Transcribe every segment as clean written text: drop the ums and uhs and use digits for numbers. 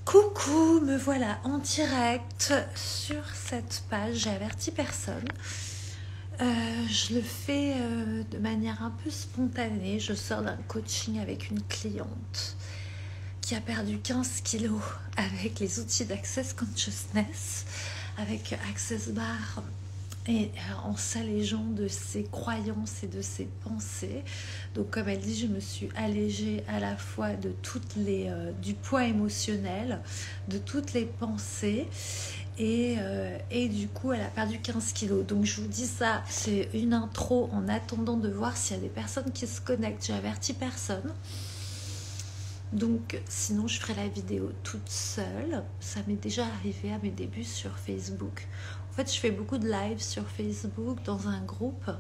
Coucou, me voilà en direct sur cette page. J'ai averti personne. Je le fais de manière un peu spontanée. Je sors d'un coaching avec une cliente qui a perdu 15 kilos avec les outils d'Access Consciousness, avec Access Bar, et en s'allégeant de ses croyances et de ses pensées. Donc comme elle dit, je me suis allégée à la fois de du poids émotionnel, de toutes les pensées, et du coup elle a perdu 15 kilos. Donc je vous dis ça, c'est une intro en attendant de voir s'il y a des personnes qui se connectent. J'ai averti personne. Donc sinon je ferai la vidéo toute seule. Ça m'est déjà arrivé à mes débuts sur Facebook. En fait je fais beaucoup de live sur Facebook dans un groupe.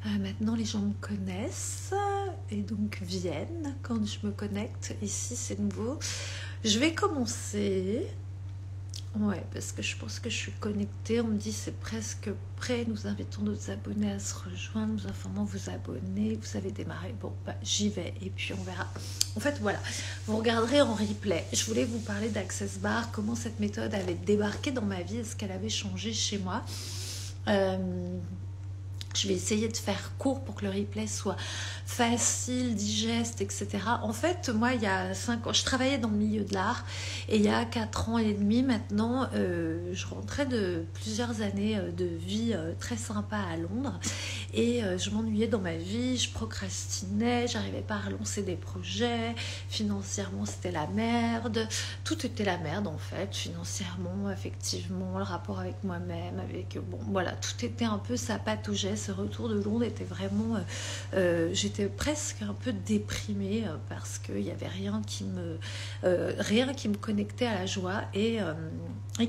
Maintenant les gens me connaissent et donc viennent quand je me connecte. Ici c'est nouveau. Je vais commencer. Ouais, parce que je pense que je suis connectée. On me dit c'est presque prêt. Nous invitons nos abonnés à se rejoindre. Nous informons vos abonnés. Vous avez démarré. Bon, bah, j'y vais et puis on verra. En fait, voilà. Vous regarderez en replay. Je voulais vous parler d'Access Bar. Comment cette méthode avait débarqué dans ma vie. Est-ce qu'elle avait changé chez moi. Je vais essayer de faire court pour que le replay soit facile, digeste, etc. En fait, moi, il y a 5 ans, je travaillais dans le milieu de l'art et il y a 4 ans et demi maintenant, je rentrais de plusieurs années de vie très sympa à Londres et je m'ennuyais dans ma vie, je procrastinais, j'arrivais pas à relancer des projets, financièrement c'était la merde, tout était la merde en fait, financièrement, effectivement, le rapport avec moi-même, avec, bon, voilà, tout était un peu, ça pataugeait. Ce retour de Londres était vraiment j'étais presque un peu déprimée parce qu'il n'y avait rien qui me connectait à la joie et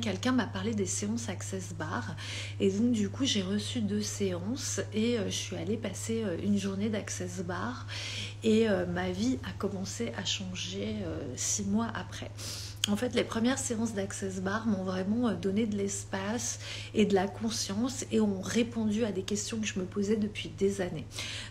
quelqu'un m'a parlé des séances Access Bar et donc du coup j'ai reçu 2 séances et je suis allée passer une journée d'Access Bar et ma vie a commencé à changer 6 mois après. En fait, les premières séances d'Access Bar m'ont vraiment donné de l'espace et de la conscience et ont répondu à des questions que je me posais depuis des années.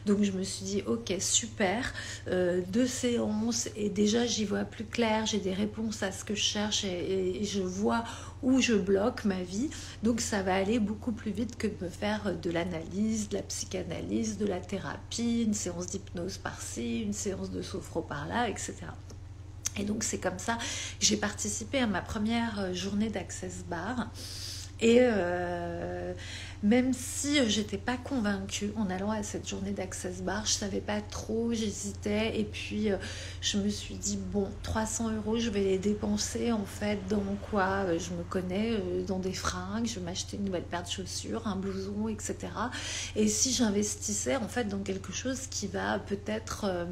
Donc je me suis dit, ok, super, 2 séances et déjà j'y vois plus clair, j'ai des réponses à ce que je cherche et je vois où je bloque ma vie. Donc ça va aller beaucoup plus vite que de me faire de l'analyse, de la psychanalyse, de la thérapie, une séance d'hypnose par-ci, une séance de sophro par-là, etc. Et donc c'est comme ça que j'ai participé à ma première journée d'Access Bar. Et même si j'étais pas convaincue en allant à cette journée d'Access Bar, je savais pas trop, j'hésitais. Et puis je me suis dit, bon, 300 €, je vais les dépenser en fait dans quoi je me connais, dans des fringues, je vais m'acheter une nouvelle paire de chaussures, un blouson, etc. Et si j'investissais en fait dans quelque chose qui va peut-être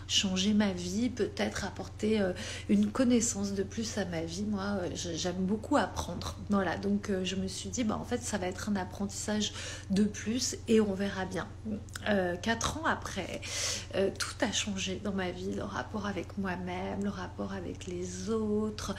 changer ma vie, peut-être apporter une connaissance de plus à ma vie. Moi, j'aime beaucoup apprendre. Voilà, donc je me suis dit, bah, en fait, ça va être un apprentissage de plus et on verra bien. 4 ans après, tout a changé dans ma vie, le rapport avec moi-même, le rapport avec les autres,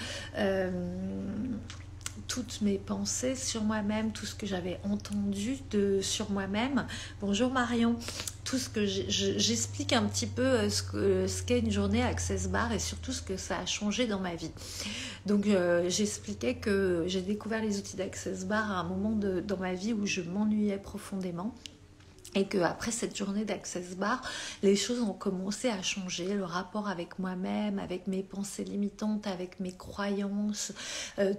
toutes mes pensées sur moi-même, tout ce que j'avais entendu sur moi-même. Bonjour Marion. Tout ce que j'explique un petit peu ce qu'est une journée Access Bar et surtout ce que ça a changé dans ma vie. Donc j'expliquais que j'ai découvert les outils d'Access Bar à un moment dans ma vie où je m'ennuyais profondément. Et qu'après cette journée d'Access Bar, les choses ont commencé à changer, le rapport avec moi-même, avec mes pensées limitantes, avec mes croyances,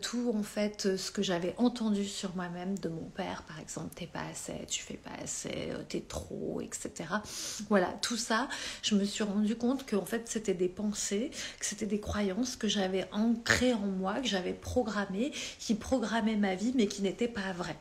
tout en fait ce que j'avais entendu sur moi-même de mon père, par exemple, t'es pas assez, tu fais pas assez, t'es trop, etc. Voilà, tout ça, je me suis rendu compte que en fait c'était des pensées, que c'était des croyances que j'avais ancrées en moi, que j'avais programmées, qui programmaient ma vie mais qui n'étaient pas vraies.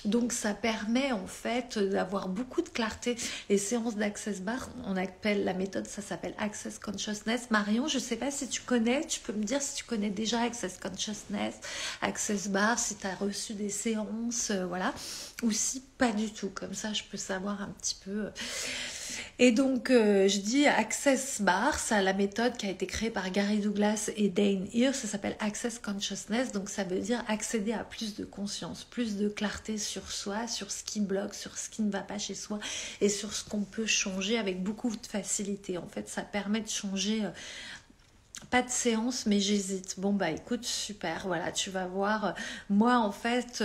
Donc ça permet en fait d'avoir beaucoup de clarté. Les séances d'Access Bar, on appelle la méthode, ça s'appelle Access Consciousness. Marion, je ne sais pas si tu connais, tu peux me dire si tu connais déjà Access Consciousness, Access Bar, si tu as reçu des séances, voilà, ou si pas du tout, comme ça je peux savoir un petit peu. Et donc je dis Access Bar, ça la méthode qui a été créée par Gary Douglas et Dane Heer, ça s'appelle Access Consciousness, donc ça veut dire accéder à plus de conscience, plus de clarté sur soi, sur ce qui bloque, sur ce qui ne va pas chez soi et sur ce qu'on peut changer avec beaucoup de facilité. En fait, ça permet de changer Pas de séance, mais j'hésite. Bon, bah écoute, super, voilà, tu vas voir. Moi, en fait,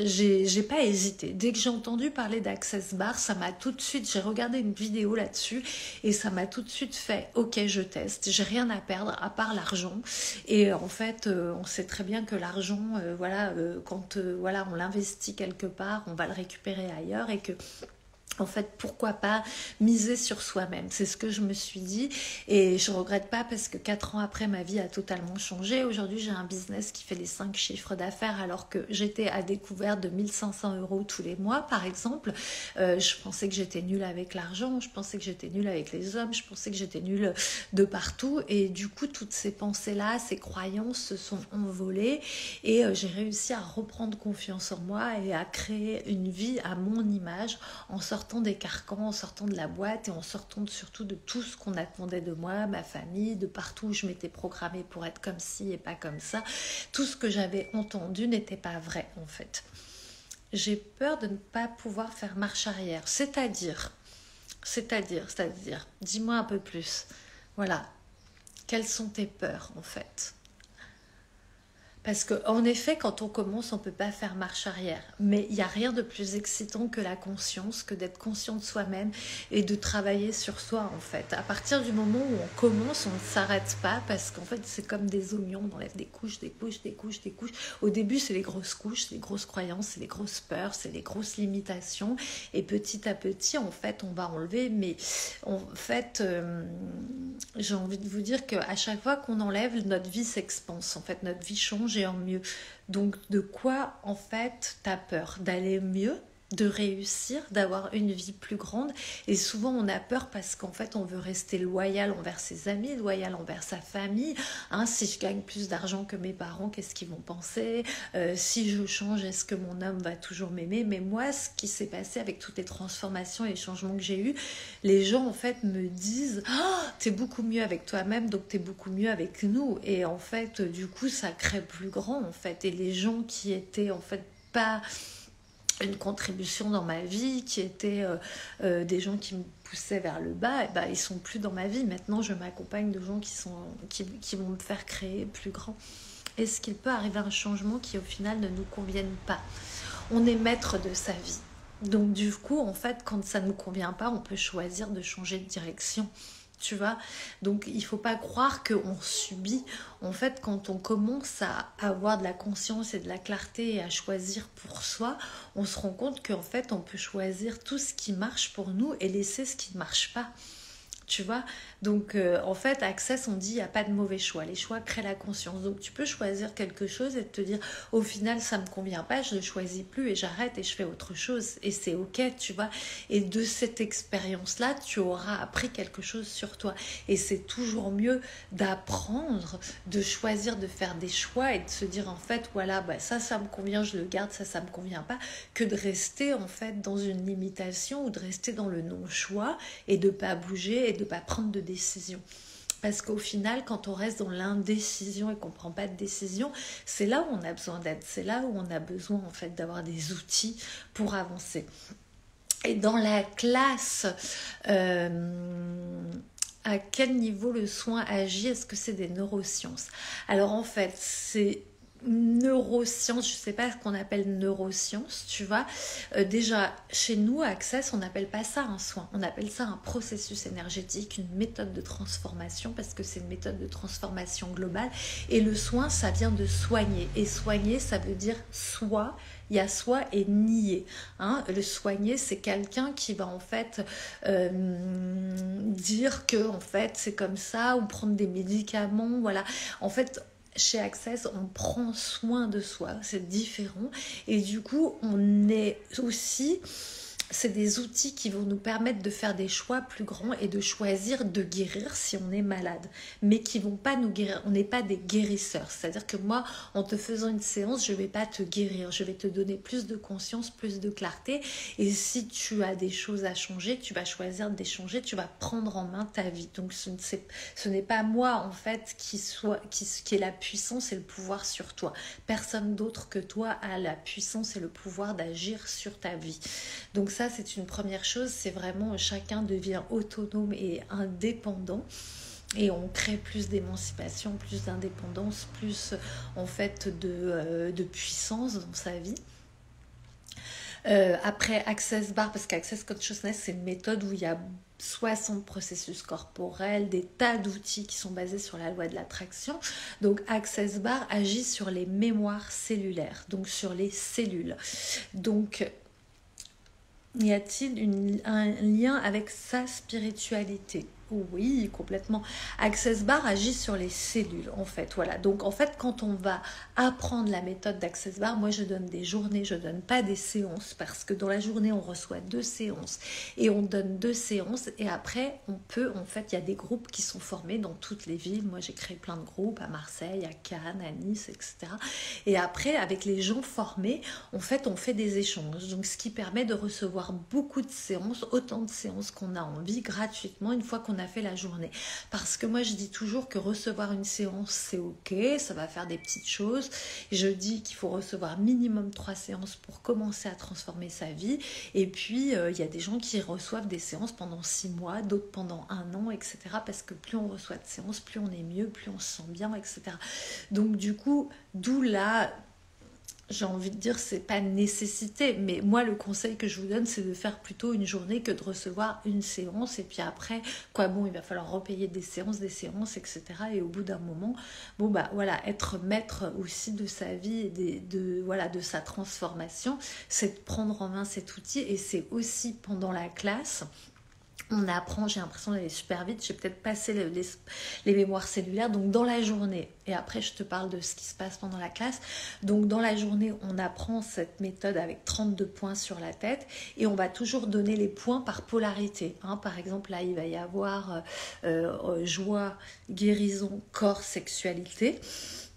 j'ai pas hésité. Dès que j'ai entendu parler d'Access Bar, ça m'a tout de suite, j'ai regardé une vidéo là-dessus et ça m'a tout de suite fait, ok, je teste, j'ai rien à perdre à part l'argent. Et en fait, on sait très bien que l'argent, voilà, quand voilà, on l'investit quelque part, on va le récupérer ailleurs et que en fait, pourquoi pas miser sur soi-même? C'est ce que je me suis dit et je regrette pas parce que 4 ans après, ma vie a totalement changé. Aujourd'hui, j'ai un business qui fait les 5 chiffres d'affaires alors que j'étais à découvert de 1 500 € tous les mois, par exemple. Je pensais que j'étais nulle avec l'argent, je pensais que j'étais nulle avec les hommes, je pensais que j'étais nulle de partout et du coup, toutes ces pensées-là, ces croyances se sont envolées et j'ai réussi à reprendre confiance en moi et à créer une vie à mon image en sortant des carcans, en sortant de la boîte et en sortant surtout de tout ce qu'on attendait de moi, ma famille, de partout où je m'étais programmée pour être comme ci et pas comme ça. Tout ce que j'avais entendu n'était pas vrai en fait. J'ai peur de ne pas pouvoir faire marche arrière, c'est-à-dire, dis-moi un peu plus. Voilà, quelles sont tes peurs en fait? Parce qu'en effet, quand on commence, on ne peut pas faire marche arrière. Mais il n'y a rien de plus excitant que la conscience, que d'être conscient de soi-même et de travailler sur soi, en fait. À partir du moment où on commence, on ne s'arrête pas parce qu'en fait, c'est comme des oignons, on enlève des couches, des couches, des couches, des couches. Au début, c'est les grosses couches, c'est les grosses croyances, c'est les grosses peurs, c'est les grosses limitations. Et petit à petit, en fait, on va enlever. Mais en fait, j'ai envie de vous dire qu'à chaque fois qu'on enlève, notre vie s'expanse. En fait, notre vie change et en mieux. Donc, de quoi, en fait, t'as peur? D'aller mieux, de réussir, d'avoir une vie plus grande. Et souvent, on a peur parce qu'en fait, on veut rester loyal envers ses amis, loyal envers sa famille. Hein, si je gagne plus d'argent que mes parents, qu'est-ce qu'ils vont penser? Si je change, est-ce que mon homme va toujours m'aimer? Mais moi, ce qui s'est passé avec toutes les transformations et les changements que j'ai eus, les gens, en fait, me disent oh, t'es beaucoup mieux avec toi-même, donc t'es beaucoup mieux avec nous. Et en fait, du coup, ça crée plus grand, en fait. Et les gens qui étaient, en fait, pas une contribution dans ma vie, qui étaient des gens qui me poussaient vers le bas, et ben, ils sont plus dans ma vie. Maintenant, je m'accompagne de gens qui vont me faire créer plus grand. Est-ce qu'il peut arriver un changement qui, au final, ne nous convienne pas? On est maître de sa vie. Donc, du coup, en fait, quand ça ne nous convient pas, on peut choisir de changer de direction. Tu vois, donc il faut pas croire qu'on subit. En fait, quand on commence à avoir de la conscience et de la clarté et à choisir pour soi, on se rend compte qu'en fait, on peut choisir tout ce qui marche pour nous et laisser ce qui ne marche pas. Tu vois, donc en fait, Access, on dit il n'y a pas de mauvais choix. Les choix créent la conscience. Donc tu peux choisir quelque chose et te dire au final, ça ne me convient pas, je ne choisis plus et j'arrête et je fais autre chose. Et c'est ok, tu vois. Et de cette expérience-là, tu auras appris quelque chose sur toi. Et c'est toujours mieux d'apprendre, de choisir de faire des choix et de se dire en fait, voilà, bah, ça me convient, je le garde, ça me convient pas, que de rester en fait dans une limitation ou de rester dans le non-choix et de pas bouger et de pas prendre de décision. Parce qu'au final, quand on reste dans l'indécision et qu'on ne prend pas de décision, c'est là où on a besoin d'aide, c'est là où on a besoin en fait d'avoir des outils pour avancer. Et dans la classe, à quel niveau le soin agit? Est-ce que c'est des neurosciences? Alors en fait, c'est neurosciences, je ne sais pas ce qu'on appelle neurosciences, tu vois. Déjà, chez nous, à Access, on n'appelle pas ça un soin, on appelle ça un processus énergétique, une méthode de transformation, parce que c'est une méthode de transformation globale. Et le soin, ça vient de soigner. Et soigner, ça veut dire soi. Il y a soi et nier. Hein. Le soigner, c'est quelqu'un qui va en fait dire que en fait c'est comme ça, ou prendre des médicaments, voilà. En fait, chez Access, on prend soin de soi, c'est différent. Et du coup, on est aussi... C'est des outils qui vont nous permettre de faire des choix plus grands et de choisir de guérir si on est malade. Mais qui vont pas nous guérir. On n'est pas des guérisseurs. C'est-à-dire que moi, en te faisant une séance, je vais pas te guérir. Je vais te donner plus de conscience, plus de clarté. Et si tu as des choses à changer, tu vas choisir de les changer. Tu vas prendre en main ta vie. Donc ce n'est pas moi, en fait, qui est la puissance et le pouvoir sur toi. Personne d'autre que toi a la puissance et le pouvoir d'agir sur ta vie. Donc ça, c'est une première chose, c'est vraiment chacun devient autonome et indépendant. Et on crée plus d'émancipation, plus d'indépendance, plus en fait de puissance dans sa vie. Après Access Bar, parce qu'Access Consciousness, c'est une méthode où il y a 60 processus corporels, des tas d'outils qui sont basés sur la loi de l'attraction. Donc Access Bar agit sur les mémoires cellulaires, donc sur les cellules. Donc y a-t-il un lien avec sa spiritualité ? Oui, complètement. Access Bar agit sur les cellules, en fait. Voilà. Donc, en fait, quand on va apprendre la méthode d'Access Bar, moi, je donne des journées, je donne pas des séances, parce que dans la journée, on reçoit 2 séances et on donne 2 séances. Et après, on peut, en fait, il y a des groupes qui sont formés dans toutes les villes. Moi, j'ai créé plein de groupes à Marseille, à Cannes, à Nice, etc. Et après, avec les gens formés, en fait, on fait des échanges. Donc, ce qui permet de recevoir beaucoup de séances, autant de séances qu'on a envie, gratuitement, une fois qu'on a fait la journée. Parce que moi, je dis toujours que recevoir une séance, c'est ok, ça va faire des petites choses. Je dis qu'il faut recevoir minimum 3 séances pour commencer à transformer sa vie. Et puis, il y a des gens qui reçoivent des séances pendant 6 mois, d'autres pendant 1 an, etc. Parce que plus on reçoit de séances, plus on est mieux, plus on se sent bien, etc. Donc, du coup, d'où là... J'ai envie de dire, c'est pas une nécessité, mais moi, le conseil que je vous donne, c'est de faire plutôt une journée que de recevoir une séance. Et puis après, quoi, bon, il va falloir repayer des séances, etc. Et au bout d'un moment, bon, bah voilà, être maître aussi de sa vie et de sa transformation, c'est de prendre en main cet outil. Et c'est aussi pendant la classe. On apprend, j'ai l'impression d'aller super vite, j'ai peut-être passé les mémoires cellulaires, donc dans la journée, et après je te parle de ce qui se passe pendant la classe, donc dans la journée on apprend cette méthode avec 32 points sur la tête, et on va toujours donner les points par polarité, hein. Par exemple là il va y avoir joie, guérison, corps, sexualité.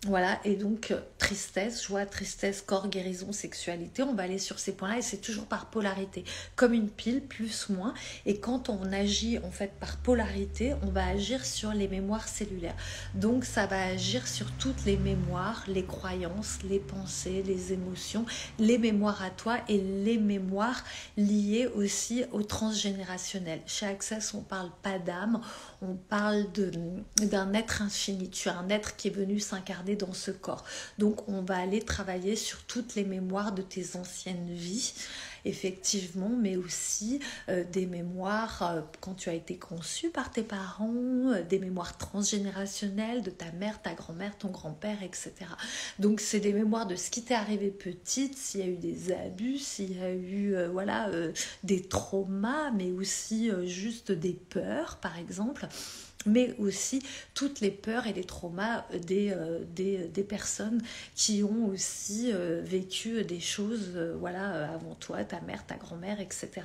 Voilà, et donc tristesse, joie, tristesse, corps, guérison, sexualité, on va aller sur ces points-là et c'est toujours par polarité, comme une pile, plus, moins. Et quand on agit en fait par polarité, on va agir sur les mémoires cellulaires. Donc ça va agir sur toutes les mémoires, les croyances, les pensées, les émotions, les mémoires à toi et les mémoires liées aussi au transgénérationnel. Chez Access, on ne parle pas d'âme, on parle d'un être infini. Tu as un être qui est venu s'incarner dans ce corps. Donc on va aller travailler sur toutes les mémoires de tes anciennes vies, effectivement, mais aussi des mémoires quand tu as été conçu par tes parents, des mémoires transgénérationnelles de ta mère, ta grand-mère, ton grand-père, etc. Donc c'est des mémoires de ce qui t'est arrivé petite, s'il y a eu des abus, s'il y a eu des traumas, mais aussi juste des peurs, par exemple, mais aussi toutes les peurs et les traumas des personnes qui ont aussi vécu des choses avant toi, ta mère, ta grand-mère, etc.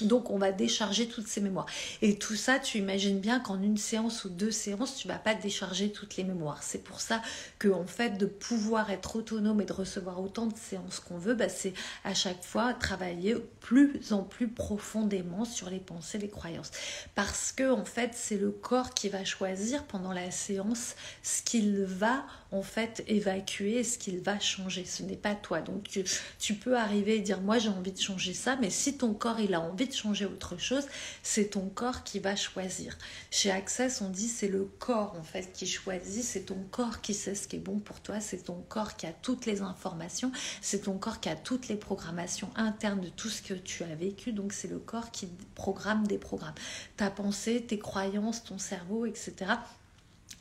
Donc on va décharger toutes ces mémoires. Et tout ça, tu imagines bien qu'en une séance ou 2 séances, tu ne vas pas décharger toutes les mémoires. C'est pour ça qu'en fait, de pouvoir être autonome et de recevoir autant de séances qu'on veut, c'est à chaque fois travailler plus en plus profondément sur les pensées, les croyances. Parce que en fait, c'est le corps qui va choisir pendant la séance ce qu'il va en fait évacuer, ce qu'il va changer. Ce n'est pas toi. Donc tu peux arriver et dire moi j'ai envie de changer ça, mais si ton corps il a envie de changer autre chose, c'est ton corps qui va choisir. Chez Access, on dit c'est le corps en fait qui choisit, c'est ton corps qui sait ce qui est bon pour toi, c'est ton corps qui a toutes les informations, c'est ton corps qui a toutes les programmations internes de tout ce que tu as vécu, donc c'est le corps qui programme des programmes. Ta pensée, tes croyances, ton cerveau, etc.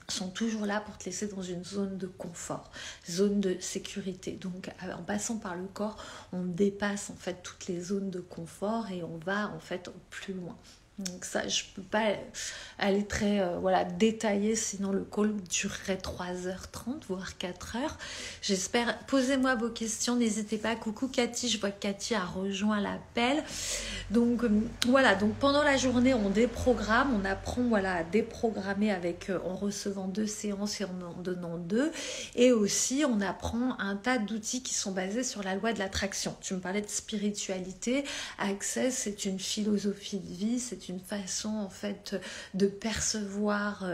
sont toujours là pour te laisser dans une zone de confort, zone de sécurité. Donc en passant par le corps, on dépasse en fait toutes les zones de confort et on va en fait plus loin. Donc ça, je peux pas aller très détaillé, sinon le call durerait 3h30, voire 4h. J'espère, posez-moi vos questions, n'hésitez pas. Coucou Cathy, je vois que Cathy a rejoint l'appel. Donc donc pendant la journée, on déprogramme, on apprend à déprogrammer en recevant 2 séances et en donnant 2. Et aussi, on apprend un tas d'outils qui sont basés sur la loi de l'attraction. Tu me parlais de spiritualité. Access, c'est une philosophie de vie, c'est une façon en fait de percevoir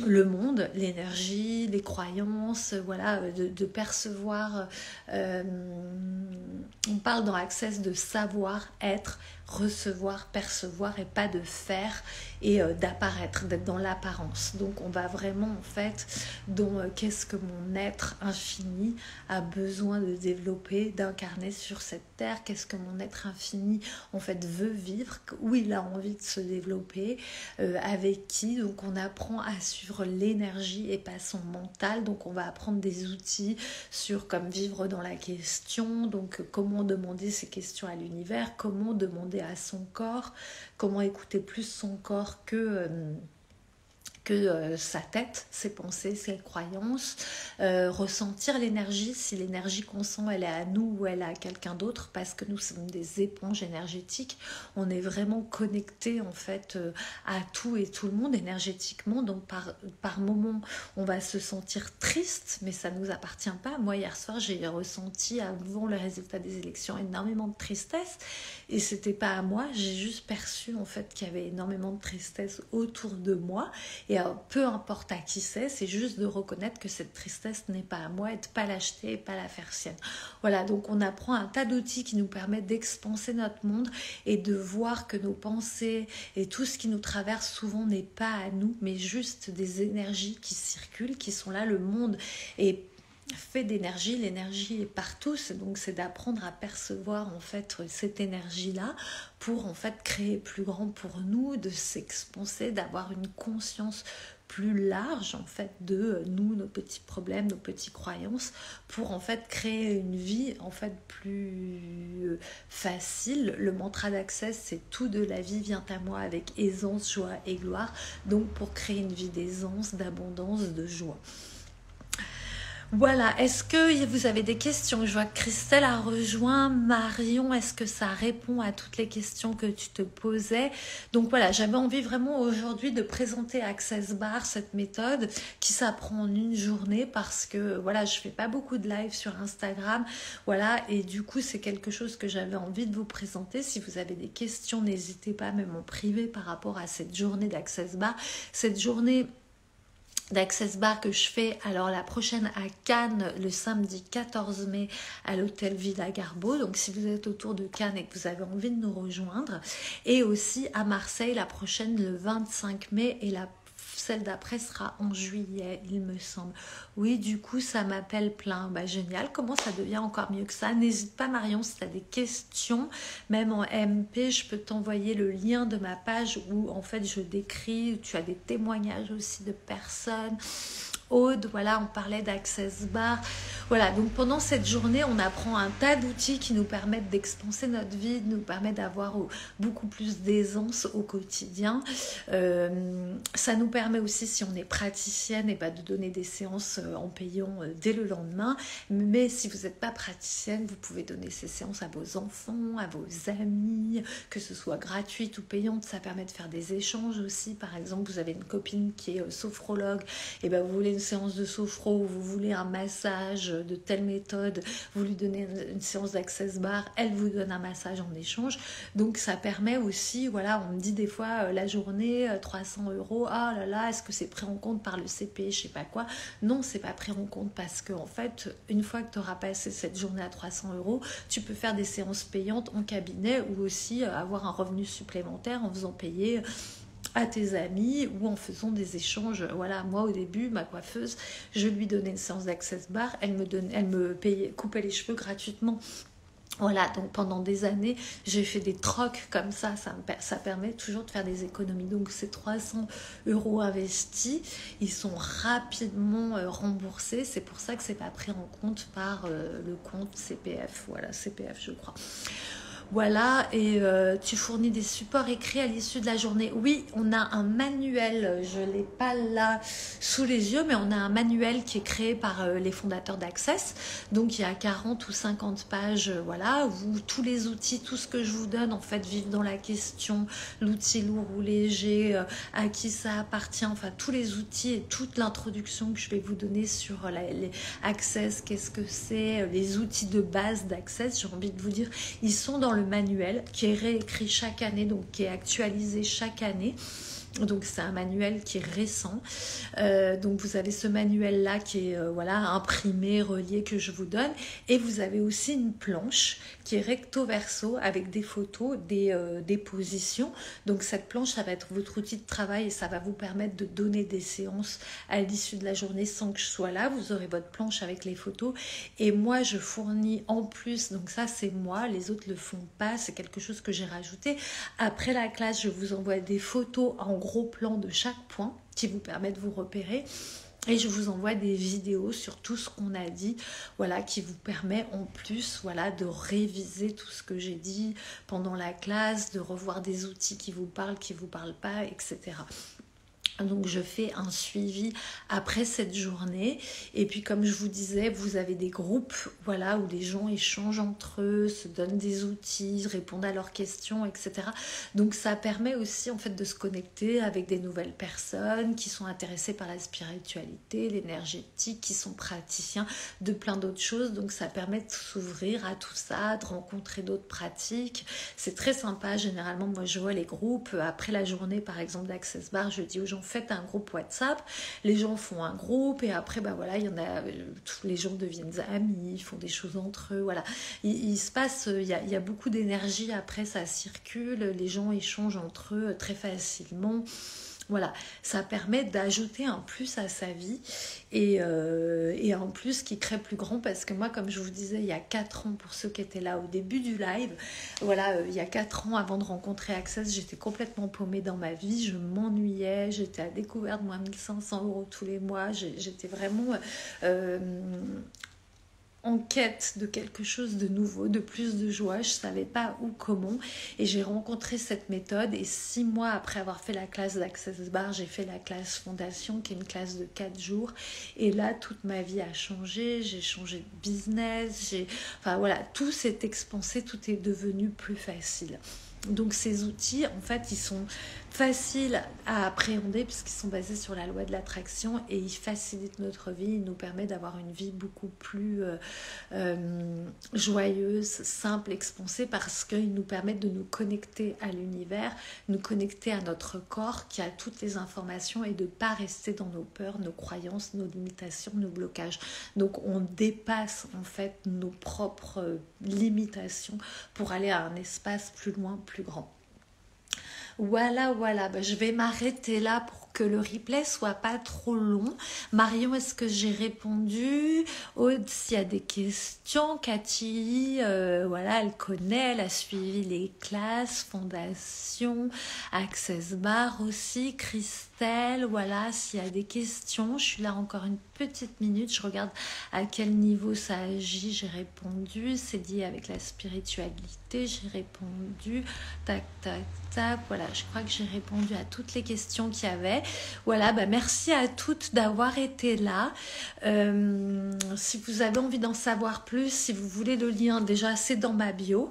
le monde, l'énergie, les croyances, de percevoir. On parle dans Access de savoir être, recevoir, percevoir et pas de faire et d'apparaître, d'être dans l'apparence. Donc on va vraiment en fait dans qu'est-ce que mon être infini a besoin de développer, d'incarner sur cette terre, qu'est-ce que mon être infini en fait veut vivre, où il a envie de se développer, avec qui. Donc on apprend à suivre l'énergie et pas son mental. Donc on va apprendre des outils sur comme vivre dans la question, donc comment demander ces questions à l'univers, comment demander à son corps, comment écouter plus son corps que sa tête, ses pensées, ses croyances, ressentir l'énergie, si l'énergie qu'on sent elle est à nous ou elle est à quelqu'un d'autre, parce que nous sommes des éponges énergétiques, on est vraiment connectés en fait à tout et tout le monde énergétiquement, donc par moment on va se sentir triste, mais ça ne nous appartient pas. Moi hier soir j'ai ressenti avant le résultat des élections énormément de tristesse, et c'était pas à moi, j'ai juste perçu en fait qu'il y avait énormément de tristesse autour de moi. Et peu importe à qui c'est juste de reconnaître que cette tristesse n'est pas à moi et de ne pas l'acheter et pas la faire sienne. Voilà, donc on apprend un tas d'outils qui nous permettent d'expanser notre monde et de voir que nos pensées et tout ce qui nous traverse souvent n'est pas à nous, mais juste des énergies qui circulent, qui sont là. Le monde est fait d'énergie, l'énergie est partout, donc c'est d'apprendre à percevoir en fait cette énergie-là pour en fait créer plus grand pour nous, de s'expanser, d'avoir une conscience plus large en fait de nous, nos petits problèmes, nos petites croyances, pour en fait créer une vie en fait plus facile. Le mantra d'Access, c'est tout de la vie vient à moi avec aisance, joie et gloire, donc pour créer une vie d'aisance, d'abondance, de joie. Voilà, est-ce que vous avez des questions? Je vois que Christelle a rejoint. Marion, est-ce que ça répond à toutes les questions que tu te posais? Donc voilà, j'avais envie vraiment aujourd'hui de présenter Access Bar, cette méthode qui s'apprend en une journée, parce que voilà, je fais pas beaucoup de live sur Instagram, voilà, et du coup c'est quelque chose que j'avais envie de vous présenter. Si vous avez des questions, n'hésitez pas, même en privé, par rapport à cette journée d'Access Bar. Cette journée d'Access Bar que je fais, alors la prochaine à Cannes le samedi 14 mai à l'hôtel Villa Garbo, donc si vous êtes autour de Cannes et que vous avez envie de nous rejoindre, et aussi à Marseille la prochaine le 25 mai, et celle d'après sera en juillet, il me semble. Oui, du coup, ça m'appelle plein. Bah, génial. Comment ça devient encore mieux que ça? N'hésite pas, Marion, si tu as des questions, même en MP, je peux t'envoyer le lien de ma page où, en fait, je décris. Tu as des témoignages aussi de personnes. Aude, voilà, on parlait d'Access Bar. Voilà, donc pendant cette journée, on apprend un tas d'outils qui nous permettent d'expanser notre vie, nous permettent d'avoir beaucoup plus d'aisance au quotidien. Ça nous permet aussi, si on est praticienne, et de donner des séances en payant dès le lendemain. Mais si vous n'êtes pas praticienne, vous pouvez donner ces séances à vos enfants, à vos amis, que ce soit gratuite ou payante. Ça permet de faire des échanges aussi. Par exemple, vous avez une copine qui est sophrologue, et vous voulez une séance de sophro, ou vous voulez un massage de telle méthode, vous lui donnez une séance d'Access Bar, elle vous donne un massage en échange. Donc ça permet aussi, voilà, on me dit des fois la journée 300 €, ah là là, est-ce que c'est pris en compte par le CP, je sais pas quoi? Non, c'est pas pris en compte, parce que en fait, une fois que tu auras passé cette journée à 300 €, tu peux faire des séances payantes en cabinet, ou aussi avoir un revenu supplémentaire en faisant payer à tes amis ou en faisant des échanges. Voilà, moi au début, ma coiffeuse, je lui donnais une séance d'Access Bar, elle me payait, coupait les cheveux gratuitement. Voilà, donc pendant des années, j'ai fait des trocs comme ça permet toujours de faire des économies. Donc ces 300 € investis, ils sont rapidement remboursés. C'est pour ça que c'est pas pris en compte par le compte CPF. Voilà, CPF, je crois. Voilà, et tu fournis des supports écrits à l'issue de la journée. Oui, on a un manuel, je ne l'ai pas là sous les yeux, mais on a un manuel qui est créé par les fondateurs d'Access. Donc il y a 40 ou 50 pages, voilà, où tous les outils, tout ce que je vous donne, en fait, vivre dans la question, l'outil lourd ou léger, à qui ça appartient, enfin tous les outils et toute l'introduction que je vais vous donner sur les Access, qu'est-ce que c'est, les outils de base d'Access, j'ai envie de vous dire, ils sont dans le manuel qui est réécrit chaque année, donc qui est actualisé chaque année. Donc c'est un manuel qui est récent. Donc vous avez ce manuel là qui est voilà, imprimé, relié, que je vous donne, et vous avez aussi une planche qui est recto verso avec des photos, des positions. Donc cette planche, ça va être votre outil de travail et ça va vous permettre de donner des séances à l'issue de la journée sans que je sois là. Vous aurez votre planche avec les photos et moi je fournis en plus, donc ça c'est moi, les autres le font pas, c'est quelque chose que j'ai rajouté. Après la classe, je vous envoie des photos en gros plan de chaque point qui vous permettent de vous repérer. Et je vous envoie des vidéos sur tout ce qu'on a dit, voilà, qui vous permet en plus, voilà, de réviser tout ce que j'ai dit pendant la classe, de revoir des outils qui vous parlent pas, etc. Donc je fais un suivi après cette journée et puis comme je vous disais, vous avez des groupes, voilà, où les gens échangent entre eux, se donnent des outils, répondent à leurs questions, etc. Donc ça permet aussi en fait de se connecter avec des nouvelles personnes qui sont intéressées par la spiritualité, l'énergétique, qui sont praticiens de plein d'autres choses. Donc ça permet de s'ouvrir à tout ça, de rencontrer d'autres pratiques. C'est très sympa. Généralement, moi je vois les groupes après la journée par exemple d'Access Bar, je dis aux gens faites un groupe WhatsApp, les gens font un groupe et après bah voilà, il y en a, tous les gens deviennent amis, ils font des choses entre eux, voilà, il se passe, il y a beaucoup d'énergie, après ça circule, les gens échangent entre eux très facilement. Voilà, ça permet d'ajouter un plus à sa vie et un plus qui crée plus grand parce que moi, comme je vous disais, il y a 4 ans, pour ceux qui étaient là au début du live, voilà, il y a 4 ans avant de rencontrer Access, j'étais complètement paumée dans ma vie, je m'ennuyais, j'étais à découvert de moins 1500 € tous les mois, j'étais vraiment... en quête de quelque chose de nouveau, de plus de joie, je ne savais pas où, comment, et j'ai rencontré cette méthode et 6 mois après avoir fait la classe d'Access Bar, j'ai fait la classe Fondation qui est une classe de 4 jours et là toute ma vie a changé, j'ai changé de business, enfin voilà, tout s'est expansé, tout est devenu plus facile. Donc ces outils, en fait, ils sont faciles à appréhender puisqu'ils sont basés sur la loi de l'attraction et ils facilitent notre vie, ils nous permettent d'avoir une vie beaucoup plus joyeuse, simple, expansée parce qu'ils nous permettent de nous connecter à l'univers, nous connecter à notre corps qui a toutes les informations et de ne pas rester dans nos peurs, nos croyances, nos limitations, nos blocages. Donc on dépasse en fait nos propres limitations pour aller à un espace plus loin, plus grand. Voilà, ben, je vais m'arrêter là pour que le replay soit pas trop long. Marion, est-ce que j'ai répondu? Aude, s'il y a des questions. Cathy, voilà, elle connaît, elle a suivi les classes, Fondation, Access Bar aussi, Christelle, voilà, s'il y a des questions, je suis là encore une petite minute, je regarde à quel niveau ça agit, j'ai répondu, c'est lié avec la spiritualité, j'ai répondu, tac, tac, tac, voilà, je crois que j'ai répondu à toutes les questions qu'il y avait. Voilà, bah merci à toutes d'avoir été là. Si vous avez envie d'en savoir plus, si vous voulez le lien, déjà c'est dans ma bio.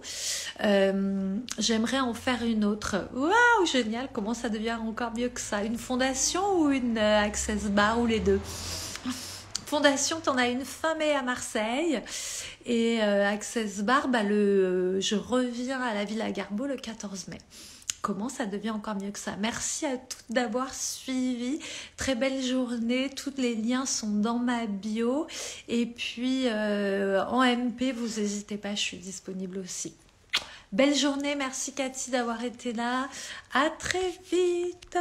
J'aimerais en faire une autre. Waouh, génial, comment ça devient encore mieux que ça? Une fondation ou une Access Bar ou les deux? Fondation, tu en as une fin mai à Marseille et Access Bar, bah je reviens à la Villa Garbeau le 14 mai. Comment ça devient encore mieux que ça? Merci à toutes d'avoir suivi. Très belle journée. Tous les liens sont dans ma bio. Et puis, en MP, vous n'hésitez pas, je suis disponible aussi. Belle journée. Merci Cathy d'avoir été là. À très vite.